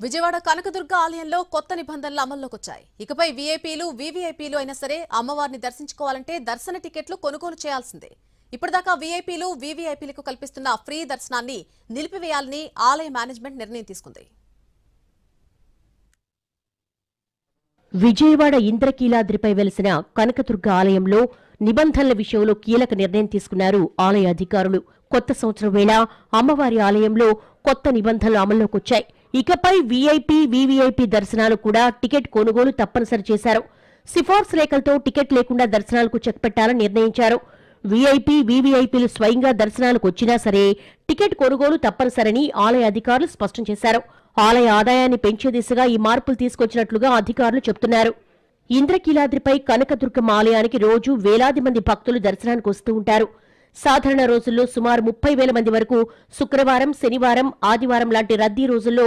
విజయవాడ కనకదుర్గ ఆలయంలో కొత్త నిబంధనలు అమల్లోకి వచ్చాయి. ఇకపై వీఐపీలు, వీవీఐపీలు అయినా సరే అమ్మవారిని దర్శించుకోవాలంటే దర్శన టికెట్లు కొనుగోలు చేయాల్సిందే. ఇప్పటిదాకా వీఐపీలు, వీవీఐపీలకు కల్పిస్తున్న ఫ్రీ దర్శనాన్ని నిలిపివేయాలని ఆలయ మేనేజ్మెంట్ నిర్ణయం తీసుకుంది. విజయవాడ ఇంద్రకీలాద్రిపై వెలిసిన కనకదుర్గ ఆలయంలో నిబంధనల విషయంలో కీలక నిర్ణయం తీసుకున్నారు ఆలయ అధికారులు. కొత్త సంవత్సరం వేళ అమ్మవారి ఆలయంలో కొత్త నిబంధనలు అమల్లోకొచ్చాయి. ఇకపై వీఐపీ, వీవీఐపీ దర్శనాలు కూడా టికెట్ కొనుగోలు తప్పనిసరి చేశారు. సిఫార్సు రేఖలతో టికెట్ లేకుండా దర్శనాలకు చెక్ పెట్టాలని నిర్ణయించారు. వీఐపీ, వీవీఐపీలు స్వయంగా దర్శనాలకు వచ్చినా సరే టికెట్ కొనుగోలు తప్పనిసరని ఆలయ అధికారులు స్పష్టం చేశారు. ఆలయ ఆదాయాన్ని పెంచే దిశగా ఈ మార్పులు తీసుకొచ్చినట్లుగా అధికారులు చెబుతున్నారు. ఇంద్రకీలాద్రిపై కనకదుర్గమ్మ ఆలయానికి రోజు వేలాది మంది భక్తులు దర్శనానికి వస్తూ ఉంటారు. సాధారణ రోజుల్లో సుమారు 30,000 మంది వరకు, శుక్రవారం, శనివారం, ఆదివారం లాంటి రద్దీ రోజుల్లో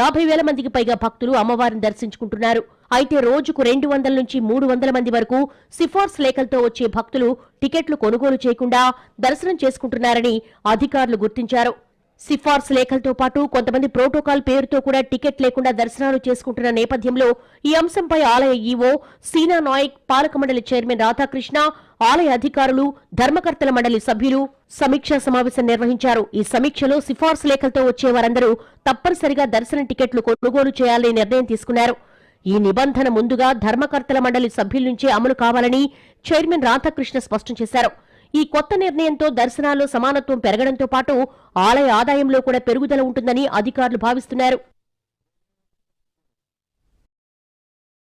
50,000 మందికి పైగా భక్తులు అమ్మవారిని దర్శించుకుంటున్నారు. అయితే రోజుకు 200 నుంచి 300 మంది వరకు సిఫార్సు లేఖలతో వచ్చే భక్తులు టికెట్లు కొనుగోలు చేయకుండా దర్శనం చేసుకుంటున్నారని అధికారులు గుర్తించారు. సిఫార్సు లేఖలతో పాటు కొంతమంది ప్రోటోకాల్ పేరుతో కూడా టికెట్ లేకుండా దర్శనాలు చేసుకుంటున్న నేపథ్యంలో ఈ అంశంపై ఆలయ ఈవో సీనా నాయక్, పాలక మండలి చైర్మన్ రాధాకృష్ణ, ఆలయ అధికారులు, ధర్మకర్తల మండలి సభ్యులు సమీక్షా సమావేశం నిర్వహించారు. ఈ సమీక్షలో సిఫార్సు లేఖలతో వచ్చే వారందరూ తప్పనిసరిగా దర్శన టికెట్లు కొనుగోలు చేయాలని నిర్ణయం తీసుకున్నారు. ఈ నిబంధన ముందుగా ధర్మకర్తల మండలి సభ్యుల నుంచే అమలు కావాలని చైర్మన్ రాధాకృష్ణ స్పష్టం చేశారు. ఈ కొత్త నిర్ణయంతో దర్శనాల్లో సమానత్వం పెరగడంతో పాటు ఆలయ ఆదాయంలో కూడా పెరుగుదల ఉంటుందని అధికారులు భావిస్తున్నారు.